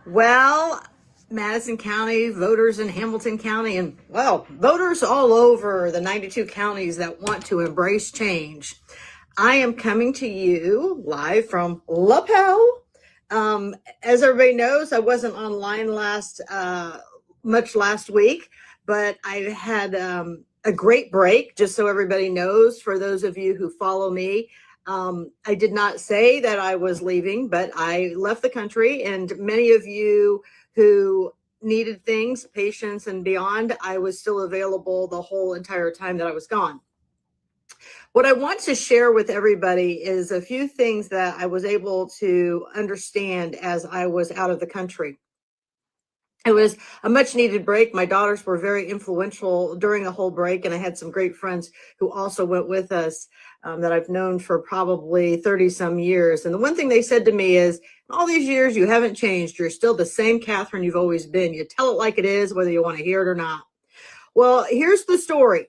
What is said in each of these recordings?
Well, Madison County, voters in Hamilton County, and well, voters all over the 92 counties that want to embrace change. I am coming to you live from lapel. As everybody knows, I wasn't online much last week, but I had a great break, just so everybody knows, for those of you who follow me. I did not say that I was leaving, but I left the country, and many of you who needed things, patience and beyond, I was still available the whole entire time that I was gone. What I want to share with everybody is a few things that I was able to understand as I was out of the country. It was a much needed break. My daughters were very influential during the whole break, and I had some great friends who also went with us that I've known for probably 30 some years. And the one thing they said to me is, all these years, you haven't changed. You're still the same Catherine you've always been. You tell it like it is, whether you want to hear it or not. Well, here's the story.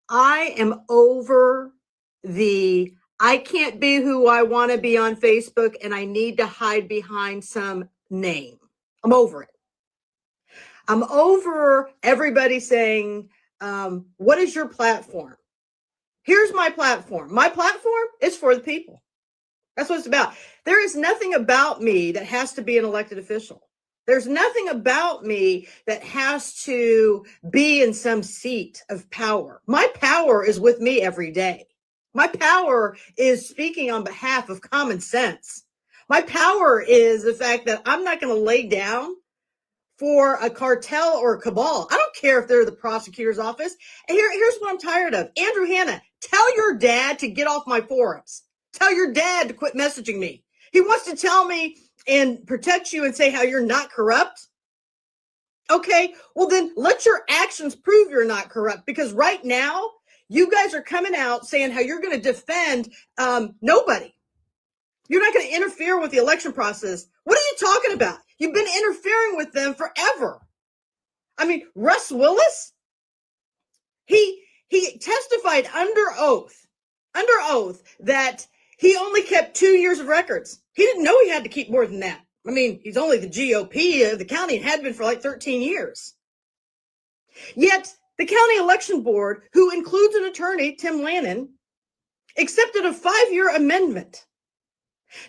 I am over I can't be who I want to be on Facebook, and I need to hide behind some name. I'm over it. I'm over everybody saying, what is your platform? Here's my platform. My platform is for the people. That's what it's about. There is nothing about me that has to be an elected official. There's nothing about me that has to be in some seat of power. My power is with me every day. My power is speaking on behalf of common sense. My power is the fact that I'm not going to lay down for a cartel or a cabal. I don't care if they're the prosecutor's office. And here's what I'm tired of. Andrew Hanna, tell your dad to get off my forums. Tell your dad to quit messaging me. He wants to tell me and protect you and say how you're not corrupt. Okay, well then let your actions prove you're not corrupt, because right now you guys are coming out saying how you're going to defend nobody. You're not going to interfere with the election process. What are you talking about? You've been interfering with them forever. I mean, Russ Willis, he testified under oath that he only kept 2 years of records. He didn't know he had to keep more than that. I mean, he's only the GOP of the county and had been for like 13 years. Yet the county election board, who includes an attorney, Tim Lannon, accepted a 5-year amendment.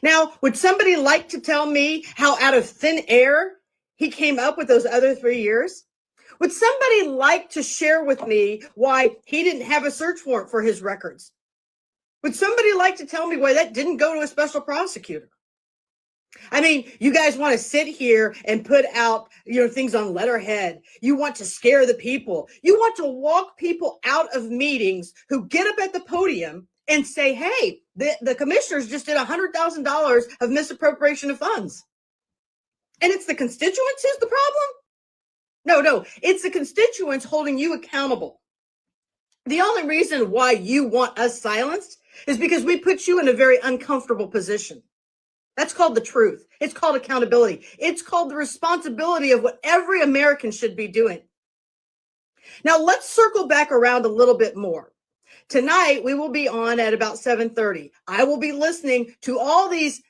Now, would somebody like to tell me how out of thin air he came up with those other 3 years? Would somebody like to share with me why he didn't have a search warrant for his records? Would somebody like to tell me why that didn't go to a special prosecutor? I mean, you guys want to sit here and put out, things on letterhead. You want to scare the people. You want to walk people out of meetings who get up at the podium and say, hey, the commissioners just did $100,000 of misappropriation of funds. And it's the constituents who's the problem? No, it's the constituents holding you accountable. The only reason why you want us silenced is because we put you in a very uncomfortable position. That's called the truth. It's called accountability. It's called the responsibility of what every American should be doing. Now, let's circle back around a little bit more. Tonight, we will be on at about 7:30. I will be listening to all these,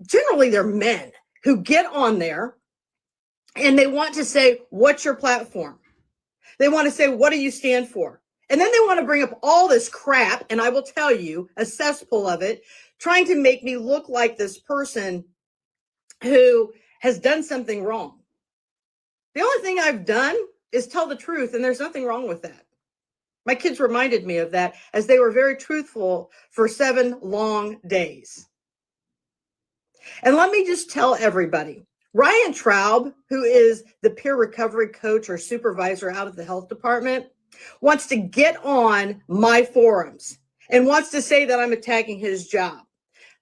generally they're men, who get on there and they want to say, what's your platform? They want to say, what do you stand for? And then they want to bring up all this crap, and I will tell you, a cesspool of it, trying to make me look like this person who has done something wrong. The only thing I've done is tell the truth, and there's nothing wrong with that. My kids reminded me of that as they were very truthful for 7 long days. And let me just tell everybody, Ryan Traub, who is the peer recovery coach or supervisor out of the health department, wants to get on my forums and wants to say that I'm attacking his job.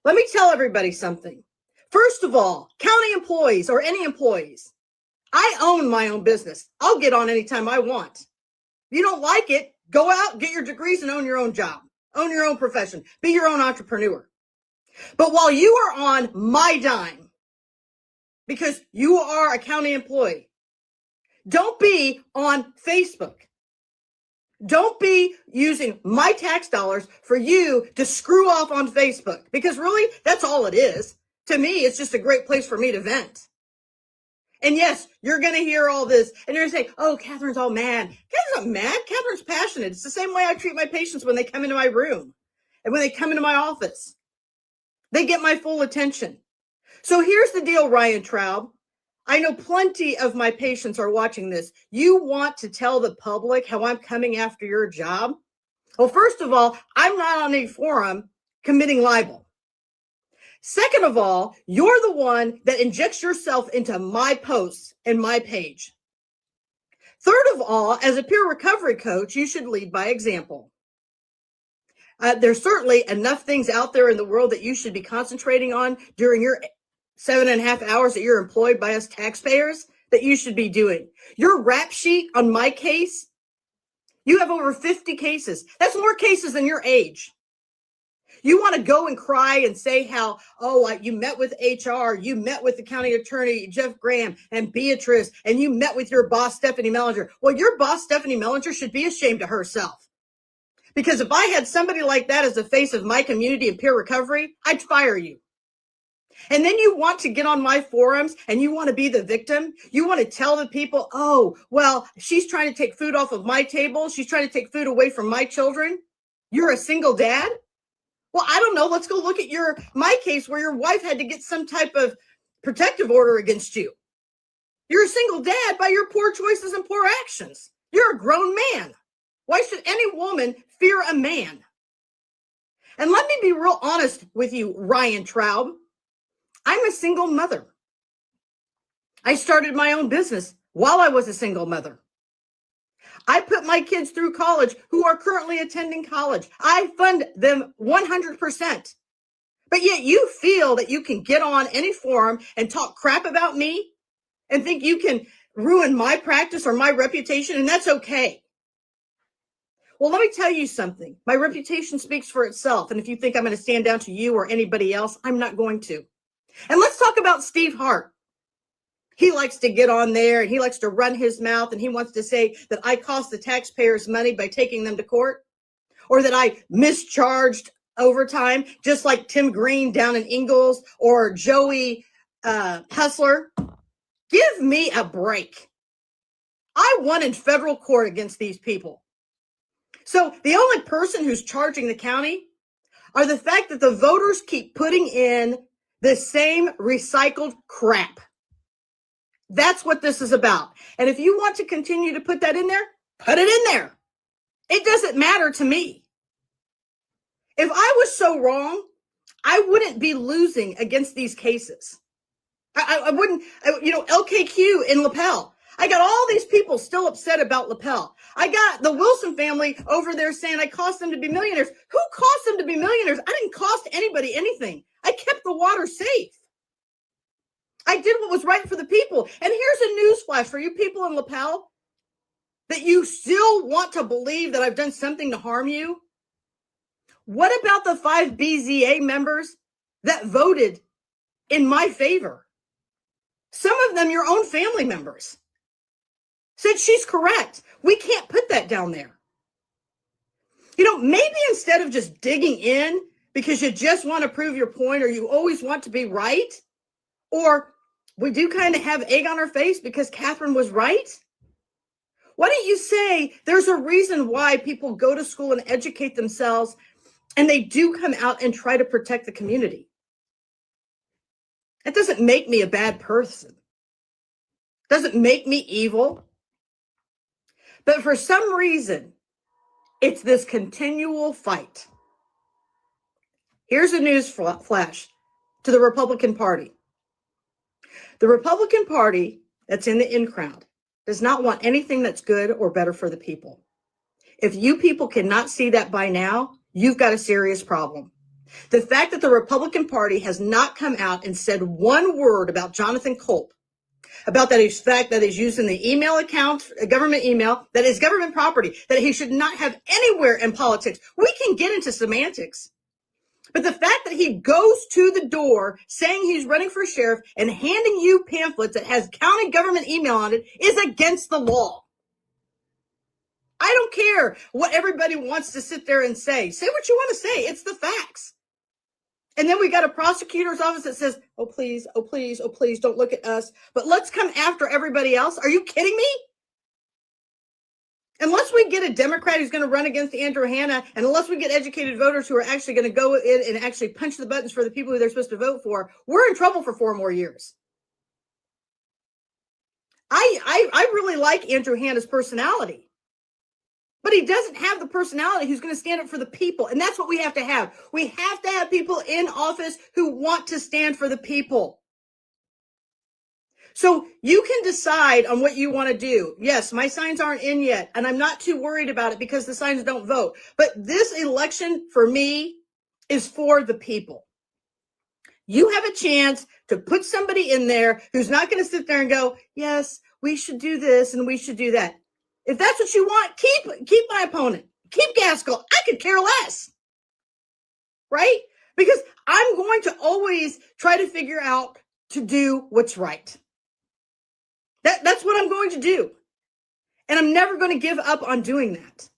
Let me tell everybody something. First of all, county employees or any employees, I own my own business. I'll get on anytime I want. If you don't like it, go out, get your degrees, and own your own job. Own your own profession. Be your own entrepreneur. But while you are on my dime, because you are a county employee, don't be on Facebook. Don't be using my tax dollars for you to screw off on Facebook, because really, that's all it is. To me, it's just a great place for me to vent. And yes, you're going to hear all this and you're going to say, oh, Catherine's all mad. Catherine's not mad. Catherine's passionate. It's the same way I treat my patients when they come into my room and when they come into my office. They get my full attention. So here's the deal, Ryan Traub. I know plenty of my patients are watching this. You want to tell the public how I'm coming after your job? Well, first of all, I'm not on a forum committing libel. Second of all, you're the one that injects yourself into my posts and my page. Third of all, as a peer recovery coach, you should lead by example. There's certainly enough things out there in the world that you should be concentrating on during your 7.5 hours that you're employed by us taxpayers that you should be doing. Your rap sheet on my case, you have over 50 cases. That's more cases than your age. You want to go and cry and say how, you met with HR, you met with the county attorney, Jeff Graham and Beatrice, and you met with your boss, Stephanie Mellinger. Well, your boss, Stephanie Mellinger, should be ashamed of herself. Because if I had somebody like that as the face of my community and peer recovery, I'd fire you. And then you want to get on my forums and you want to be the victim. You want to tell the people, she's trying to take food off of my table. She's trying to take food away from my children. You're a single dad? Well, I don't know. Let's go look at my case where your wife had to get some type of protective order against you. You're a single dad by your poor choices and poor actions. You're a grown man. Why should any woman fear a man? And let me be real honest with you, Ryan Traub. I'm a single mother. I started my own business while I was a single mother. I put my kids through college who are currently attending college. I fund them 100%. But yet you feel that you can get on any forum and talk crap about me and think you can ruin my practice or my reputation, and that's okay. Well, let me tell you something. My reputation speaks for itself. And if you think I'm going to stand down to you or anybody else, I'm not going to. And let's talk about Steve Hart. He likes to get on there and he likes to run his mouth and he wants to say that I cost the taxpayers money by taking them to court or that I mischarged overtime, just like Tim Green down in Ingalls or Joey Hustler. Give me a break. I won in federal court against these people. So the only person who's charging the county are the fact that the voters keep putting in the same recycled crap. That's what this is about. And if you want to continue to put that in there, put it in there. It doesn't matter to me. If I was so wrong, I wouldn't be losing against these cases. I wouldn't, LKQ in Lapel. I got all these people still upset about Lapel. I got the Wilson family over there saying I cost them to be millionaires. Who cost them to be millionaires? I didn't cost anybody anything. I kept the water safe. I did what was right for the people. And here's a newsflash for you people in Lapel that you still want to believe that I've done something to harm you. What about the 5 BZA members that voted in my favor? Some of them, your own family members, said she's correct. We can't put that down there. Maybe instead of just digging in because you just want to prove your point or you always want to be right, or we do kind of have egg on our face because Catherine was right. Why don't you say there's a reason why people go to school and educate themselves and they do come out and try to protect the community? That doesn't make me a bad person. Doesn't make me evil. But for some reason, it's this continual fight. Here's a news flash to the Republican Party. The Republican Party that's in the in crowd does not want anything that's good or better for the people. If you people cannot see that by now, you've got a serious problem. The fact that the Republican Party has not come out and said one word about Jonathan Culp, about that fact that he's using the email account, a government email, that is government property, that he should not have anywhere in politics. We can get into semantics. But the fact that he goes to the door saying he's running for sheriff and handing you pamphlets that has county government email on it is against the law. I don't care what everybody wants to sit there and say. Say what you want to say. It's the facts. And then we got a prosecutor's office that says, oh, please, oh, please, oh, please, don't look at us. But let's come after everybody else. Are you kidding me? Unless we get a Democrat who's going to run against Andrew Hanna, and unless we get educated voters who are actually going to go in and actually punch the buttons for the people who they're supposed to vote for, we're in trouble for 4 more years. I really like Andrew Hanna's personality, but he doesn't have the personality who's going to stand up for the people. And that's what we have to have. We have to have people in office who want to stand for the people. So you can decide on what you want to do. Yes, my signs aren't in yet, and I'm not too worried about it because the signs don't vote. But this election for me is for the people. You have a chance to put somebody in there who's not going to sit there and go, yes, we should do this and we should do that. If that's what you want, keep my opponent. Keep Gaskell. I could care less. Right? Because I'm going to always try to figure out to do what's right. That's what I'm going to do. And I'm never going to give up on doing that.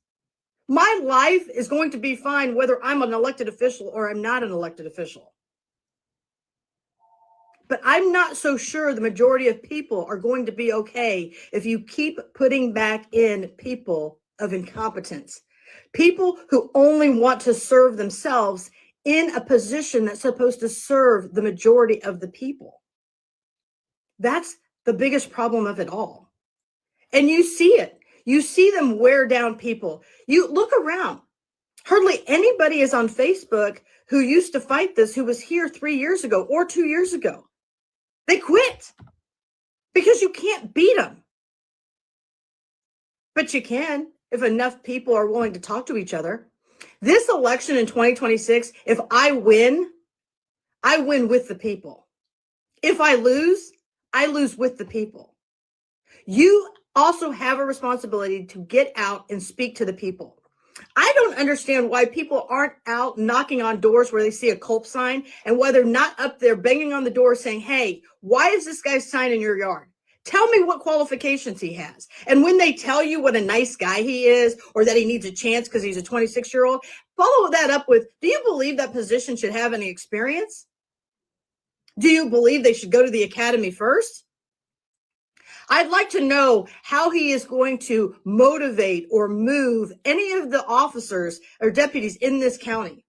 My life is going to be fine whether I'm an elected official or I'm not an elected official. But I'm not so sure the majority of people are going to be okay if you keep putting back in people of incompetence, people who only want to serve themselves in a position that's supposed to serve the majority of the people. That's the biggest problem of it all. And you see it. You see them wear down people. You look around. Hardly anybody is on Facebook who used to fight this, who was here 3 years ago or 2 years ago. They quit because you can't beat them. But you can if enough people are willing to talk to each other. This election in 2026, if I win with the people. If I lose with the people. You also have a responsibility to get out and speak to the people. I don't understand why people aren't out knocking on doors where they see a CULP sign and why they're not up there banging on the door saying, hey, why is this guy's sign in your yard? Tell me what qualifications he has. And when they tell you what a nice guy he is or that he needs a chance because he's a 26-year-old, follow that up with, do you believe that position should have any experience? Do you believe they should go to the academy first? I'd like to know how he is going to motivate or move any of the officers or deputies in this county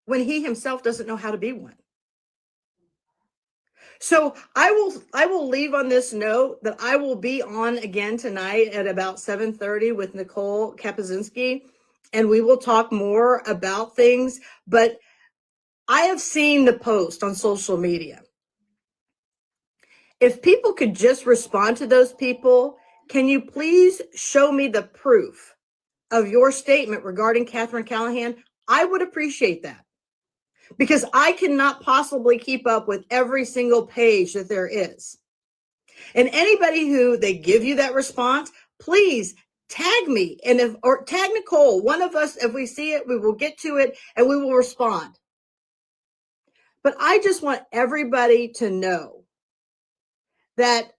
when he himself doesn't know how to be one. So I will leave on this note that I will be on again tonight at about 7:30 with Nicole Kapuzinski, and we will talk more about things. But I have seen the post on social media. If people could just respond to those people, can you please show me the proof of your statement regarding Catherine Callahan? I would appreciate that because I cannot possibly keep up with every single page that there is. And anybody who they give you that response, please tag me or tag Nicole. One of us, if we see it, we will get to it and we will respond. But I just want everybody to know that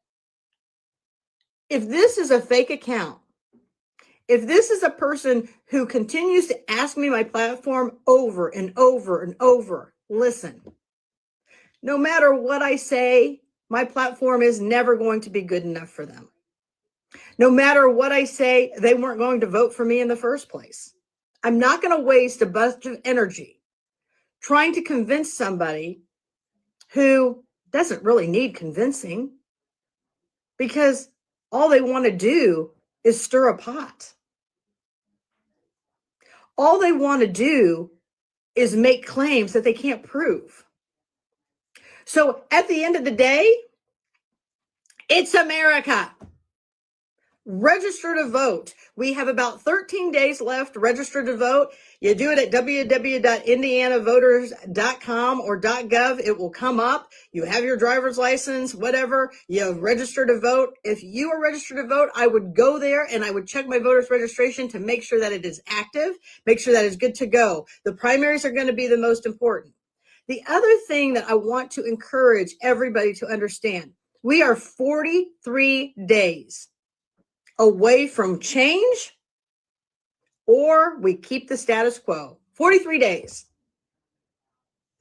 if this is a fake account, if this is a person who continues to ask me my platform over and over and over, listen, no matter what I say, my platform is never going to be good enough for them. No matter what I say, they weren't going to vote for me in the first place. I'm not going to waste a bunch of energy trying to convince somebody who doesn't really need convincing, because all they want to do is stir a pot. All they want to do is make claims that they can't prove. So at the end of the day, it's America. Register to vote. We have about 13 days left to register to vote. You do it at www.indianavoters.com or .gov. It will come up. You have your driver's license, whatever. You register to vote. If you are registered to vote, I would go there and I would check my voter's registration to make sure that it is active, make sure that it's good to go. The primaries are going to be the most important. The other thing that I want to encourage everybody to understand, we are 43 days away from change, or we keep the status quo. 43 days.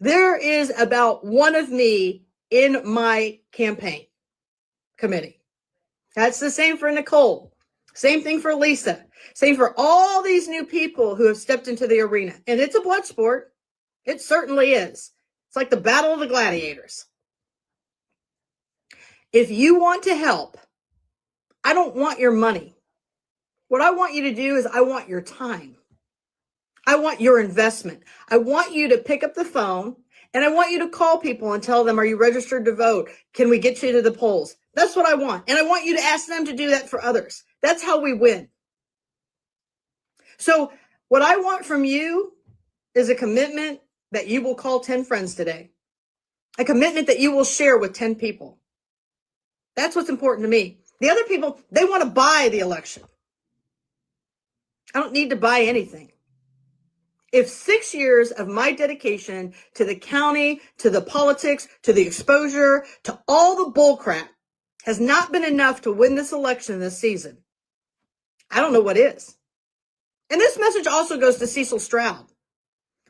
There is about one of me in my campaign committee. That's the same for Nicole. Same thing for Lisa. Same for all these new people who have stepped into the arena. And it's a blood sport. It certainly is. It's like the battle of the gladiators. If you want to help, I don't want your money. What I want you to do is I want your time. I want your investment. I want you to pick up the phone and I want you to call people and tell them, are you registered to vote? Can we get you to the polls? That's what I want. And I want you to ask them to do that for others. That's how we win. So what I want from you is a commitment that you will call 10 friends today. A commitment that you will share with 10 people. That's what's important to me. The other people, they want to buy the election. I don't need to buy anything. If 6 years of my dedication to the county, to the politics, to the exposure, to all the bullcrap has not been enough to win this election this season, I don't know what is. And this message also goes to Cecil Stroud,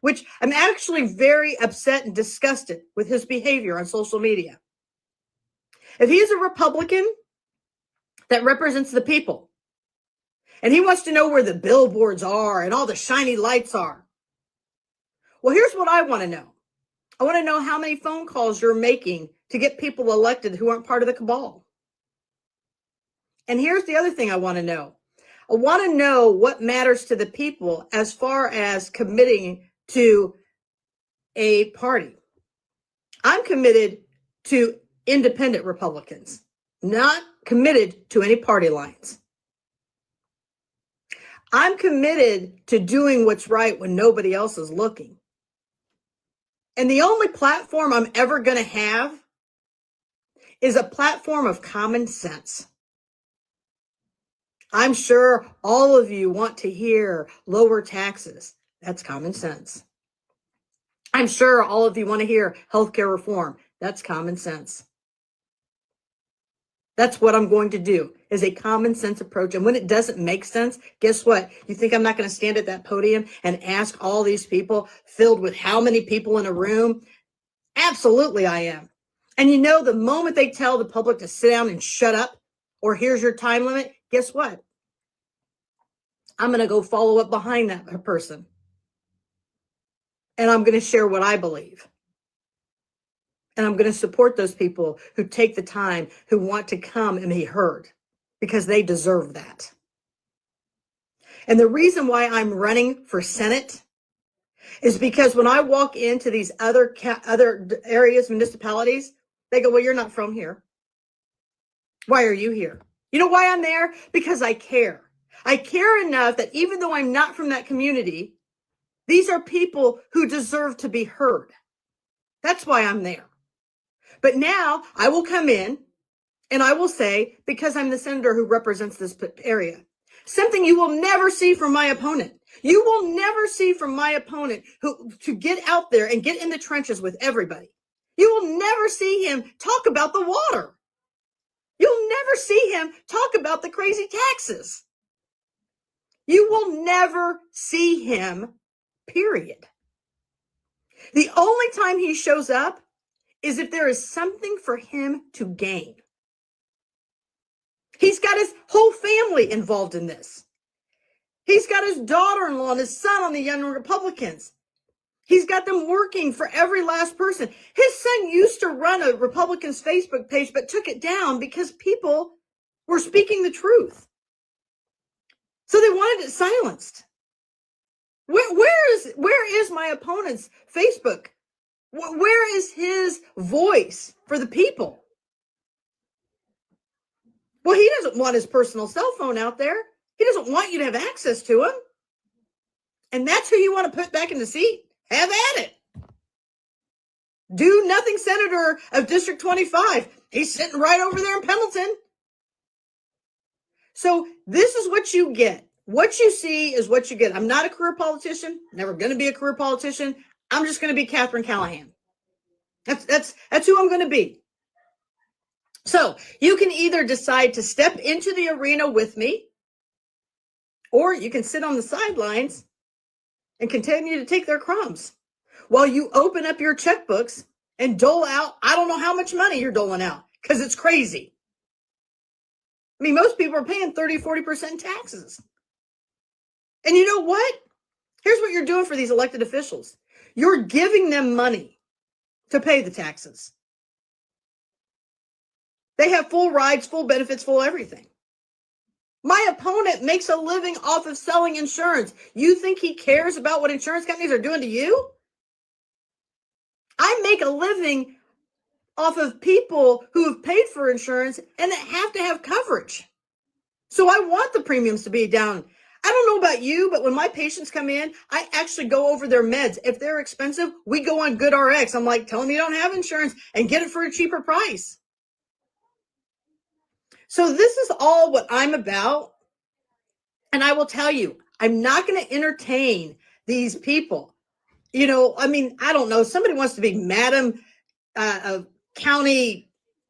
which I'm actually very upset and disgusted with his behavior on social media. If he is a Republican that represents the people, and he wants to know where the billboards are and all the shiny lights are, well, here's what I want to know. I want to know how many phone calls you're making to get people elected who aren't part of the cabal. And here's the other thing I want to know. I want to know what matters to the people as far as committing to a party. I'm committed to independent Republicans, not committed to any party lines. I'm committed to doing what's right when nobody else is looking. And the only platform I'm ever going to have is a platform of common sense. I'm sure all of you want to hear lower taxes. That's common sense. I'm sure all of you want to hear healthcare reform. That's common sense. That's what I'm going to do, is a common sense approach. And when it doesn't make sense, guess what? You think I'm not going to stand at that podium and ask all these people filled with how many people in a room? Absolutely I am. And you know, the moment they tell the public to sit down and shut up, or here's your time limit, guess what? I'm going to go follow up behind that person. And I'm going to share what I believe. And I'm going to support those people who take the time, who want to come and be heard, because they deserve that. And the reason why I'm running for Senate is because when I walk into these other areas, municipalities, they go, well, you're not from here. Why are you here? You know why I'm there? Because I care. I care enough that even though I'm not from that community, these are people who deserve to be heard. That's why I'm there. But now I will come in and I will say, because I'm the senator who represents this area, something you will never see from my opponent. You will never see from my opponent who to get out there and get in the trenches with everybody. You will never see him talk about the water. You'll never see him talk about the crazy taxes. You will never see him, period. The only time he shows up is if there is something for him to gain. He's got his whole family involved in this. He's got his daughter-in-law and his son on the Young Republicans. He's got them working for every last person. His son used to run a Republican's Facebook page, but took it down because people were speaking the truth. So they wanted it silenced. Where is my opponent's Facebook? Where is his voice for the people? Well, he doesn't want his personal cell phone out there. He doesn't want you to have access to him. And that's who you want to put back in the seat. Have at it. Do nothing, Senator of District 25. He's sitting right over there in Pendleton. So this is what you get. What you see is what you get. I'm not a career politician. Never going to be a career politician. I'm just going to be Catherine Callahan. That's who I'm going to be. So you can either decide to step into the arena with me, or you can sit on the sidelines and continue to take their crumbs. while you open up your checkbooks and dole out, I don't know how much money you're doling out because it's crazy. I mean, most people are paying 30, 40% taxes. And you know what? Here's what you're doing for these elected officials. You're giving them money to pay the taxes. They have full rights, full benefits, full everything. My opponent makes a living off of selling insurance. You think he cares about what insurance companies are doing to you? I make a living off of people who have paid for insurance and that have to have coverage. So I want the premiums to be down. I don't know about you, but when my patients come in, I actually go over their meds. If they're expensive, we go on GoodRx. I'm like, tell them you don't have insurance and get it for a cheaper price. So this is all what I'm about. And I will tell you, I'm not going to entertain these people. You know, I mean, I don't know. Somebody wants to be Madam of County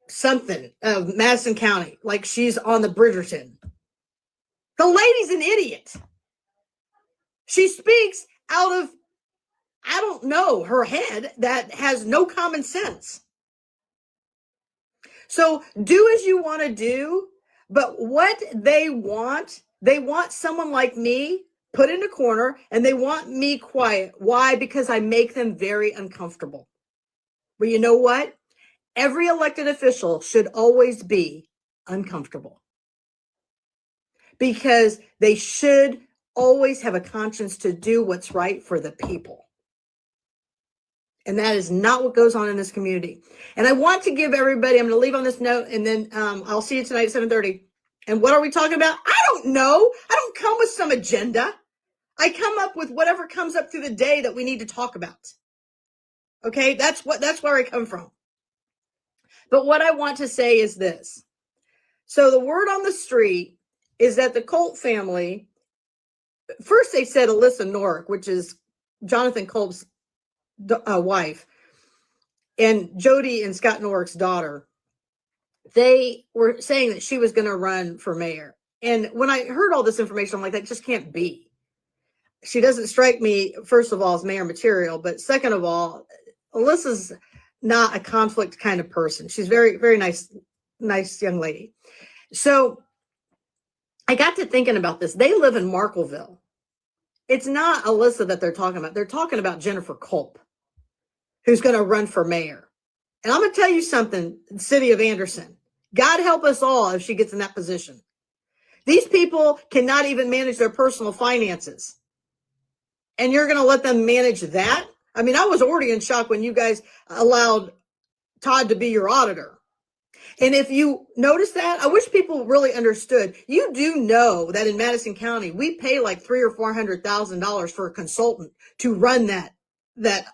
something of Madison County, like she's on the Bridgerton. The lady's an idiot. She speaks out of, I don't know, her head that has no common sense. So do as you want to do, but what they want someone like me put in a corner, and they want me quiet. Why? Because I make them very uncomfortable. But you know what? Every elected official should always be uncomfortable, because they should always have a conscience to do what's right for the people. And that is not what goes on in this community. And I want to give everybody, I'm going to leave on this note, and then I'll see you tonight at 7:30. And what are we talking about? I don't know. I don't come with some agenda. I come up with whatever comes up through the day that we need to talk about. Okay, that's where I come from. But what I want to say is this. So the word on the street is that the Colt family, first they said Alyssa Nork, which is Jonathan Colt's wife, and Jody and Scott Nork's daughter, they were saying that she was going to run for mayor. And when I heard all this information, I'm like, that just can't be. She doesn't strike me, first of all, as mayor material, but second of all, Alyssa's not a conflict kind of person. She's very, very nice young lady. So I got to thinking about this. They live in Markleville. It's not Alyssa that they're talking about. They're talking about Jennifer Culp, who's going to run for mayor. And I'm going to tell you something, city of Anderson. God help us all if she gets in that position. These people cannot even manage their personal finances. And you're going to let them manage that? I mean, I was already in shock when you guys allowed Todd to be your auditor. And if you notice that, I wish people really understood. You do know that in Madison County, we pay like $300,000 or $400,000 for a consultant to run that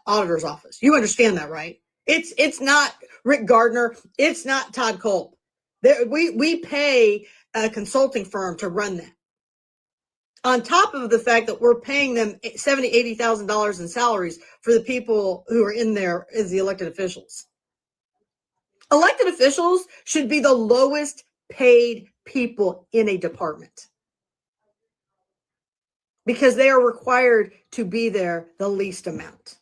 auditor's office. You understand that, right? It's not Rick Gardner. It's not Todd Culp. We pay a consulting firm to run that. On top of the fact that we're paying them $70,000, $80,000 in salaries for the people who are in there as the elected officials. Elected officials should be the lowest paid people in a department, because they are required to be there the least amount.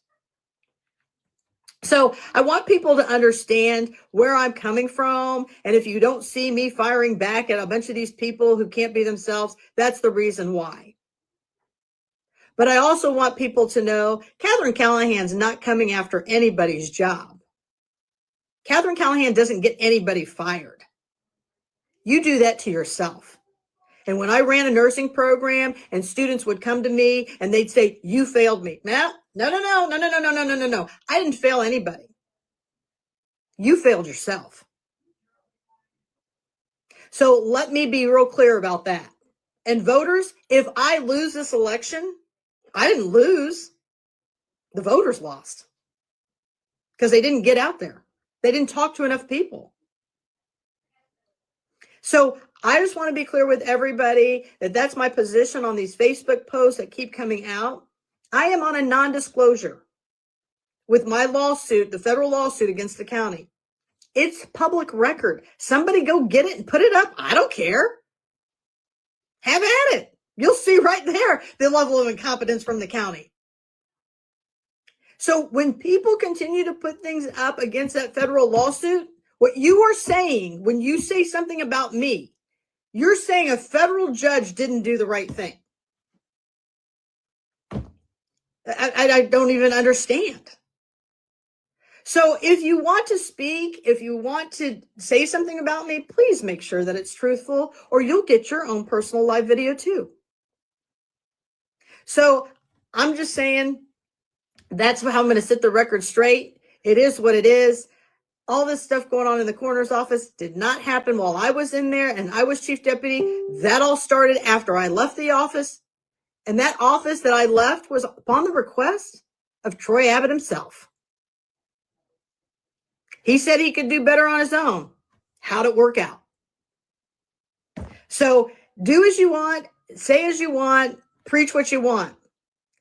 So I want people to understand where I'm coming from. And if you don't see me firing back at a bunch of these people who can't be themselves, that's the reason why. But I also want people to know Catherine Callahan's not coming after anybody's job. Catherine Callahan doesn't get anybody fired. You do that to yourself. And when I ran a nursing program and students would come to me and they'd say, you failed me. No. I didn't fail anybody. You failed yourself. So let me be real clear about that. And voters, if I lose this election, I didn't lose. The voters lost because they didn't get out there. They didn't talk to enough people. So I just want to be clear with everybody that that's my position on these Facebook posts that keep coming out. I am on a non-disclosure with my lawsuit, the federal lawsuit against the county. It's public record. Somebody go get it and put it up. I don't care. Have at it. You'll see right there the level of incompetence from the county. So when people continue to put things up against that federal lawsuit, what you are saying when you say something about me, you're saying a federal judge didn't do the right thing. I don't even understand. So if you want to speak, if you want to say something about me, please make sure that it's truthful, or you'll get your own personal live video too. So I'm just saying that's how I'm going to set the record straight. It is what it is. All this stuff going on in the coroner's office did not happen while I was in there and I was chief deputy. That all started after I left the office. And that office that I left was upon the request of Troy Abbott himself. He said he could do better on his own. How'd it work out? So do as you want, say as you want, preach what you want.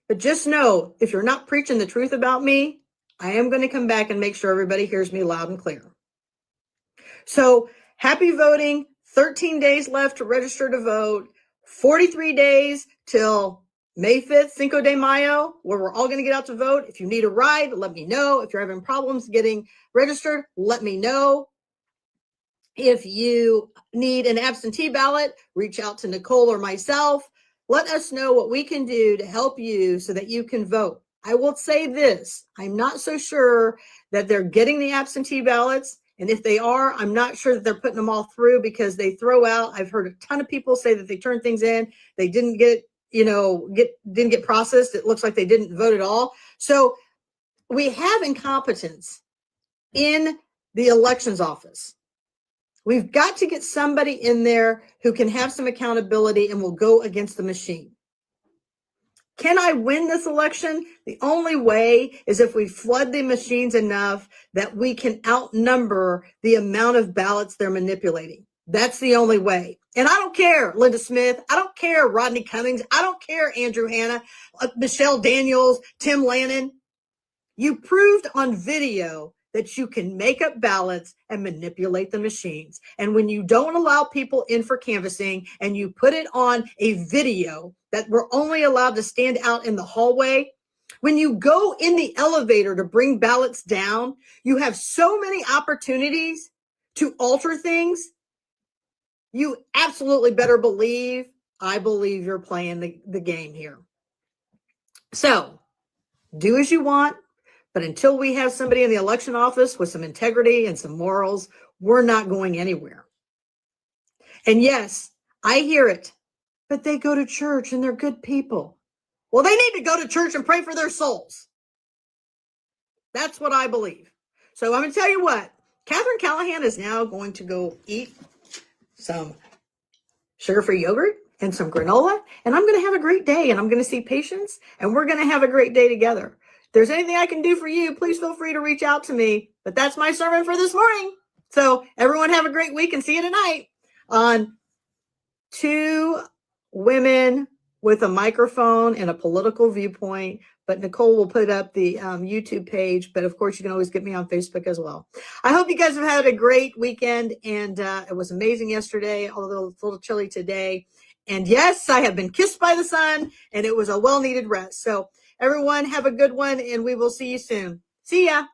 But just know, if you're not preaching the truth about me, I am going to come back and make sure everybody hears me loud and clear. So happy voting. 13 days left to register to vote. 43 days till May 5th, Cinco de Mayo, where we're all going to get out to vote. If you need a ride, let me know. If you're having problems getting registered, let me know. If you need an absentee ballot, reach out to Nicole or myself. Let us know what we can do to help you so that you can vote. I will say this, I'm not so sure that they're getting the absentee ballots. And if they are, I'm not sure that they're putting them all through, because they throw out, I've heard a ton of people say that they turned things in, they didn't get, didn't get processed. It looks like they didn't vote at all. So we have incompetence in the elections office. We've got to get somebody in there who can have some accountability and will go against the machine. Can I win this election? The only way is if we flood the machines enough that we can outnumber the amount of ballots they're manipulating. That's the only way. And I don't care, Linda Smith. I don't care, Rodney Cummings. I don't care, Andrew Hanna, Michelle Daniels, Tim Lannon. You proved on video that you can make up ballots and manipulate the machines. And when you don't allow people in for canvassing and you put it on a video that we're only allowed to stand out in the hallway, when you go in the elevator to bring ballots down, you have so many opportunities to alter things. You absolutely better believe, I believe you're playing the game here. So do as you want. But until we have somebody in the election office with some integrity and some morals, we're not going anywhere. And yes, I hear it, but they go to church and they're good people. Well, they need to go to church and pray for their souls. That's what I believe. So I'm going to tell you what, Catherine Callahan is now going to go eat some sugar-free yogurt and some granola, and I'm going to have a great day, and I'm going to see patients, and we're going to have a great day together. If there's anything I can do for you, please feel free to reach out to me. But that's my sermon for this morning. So everyone have a great week, and see you tonight on Two Women with a Microphone and a Political Viewpoint. But Nicole will put up the YouTube page. But of course, you can always get me on Facebook as well. I hope you guys have had a great weekend. And it was amazing yesterday, although it's a little chilly today. And yes, I have been kissed by the sun, and it was a well-needed rest. So everyone have a good one, and we will see you soon. See ya.